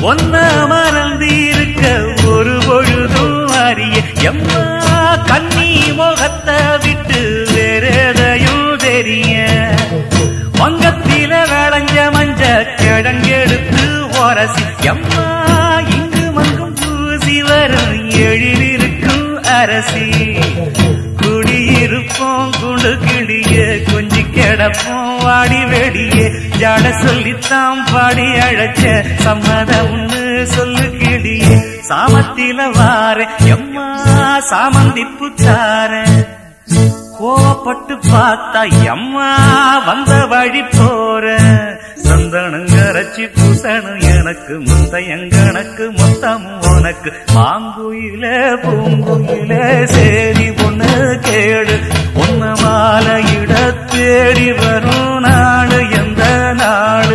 ஒன்ன மறந்திருக்க ஒரு பொழுதும் அறிய எம்மா கண்ணி முகத்தை விட்டு வேறெதையும் தெரிய வங்கத்தில விளைஞ்ச மஞ்ச கிழங்கெடுத்து ஒரசி எம்மா இங்கு மங்கும் பூசி வரும் எழிலிருக்கும் அரசி குடியிருப்போம் குண்டு கிளிய கொஞ்சி கிடப்போம் வாடி வெடிய ஜாட சொல்லித்தான் பாடி அழைச்ச சம்மதம்னு சொல்லு கிளிய சாமத்தில வார எம்மா சாமந்திப்பு தார கோவப்பட்டு பார்த்தா எம்மா வந்த வழி போற சந்தனங்கரைச்சி பூசணும் எனக்கு முந்தையங்கணக்கு மொத்தமும் உனக்கு மாங்குயில பூங்குயில சேரி பொண்ணு கேடு ஒன்னு மாலையிட தேடி வரும் நாடு எந்த நாடு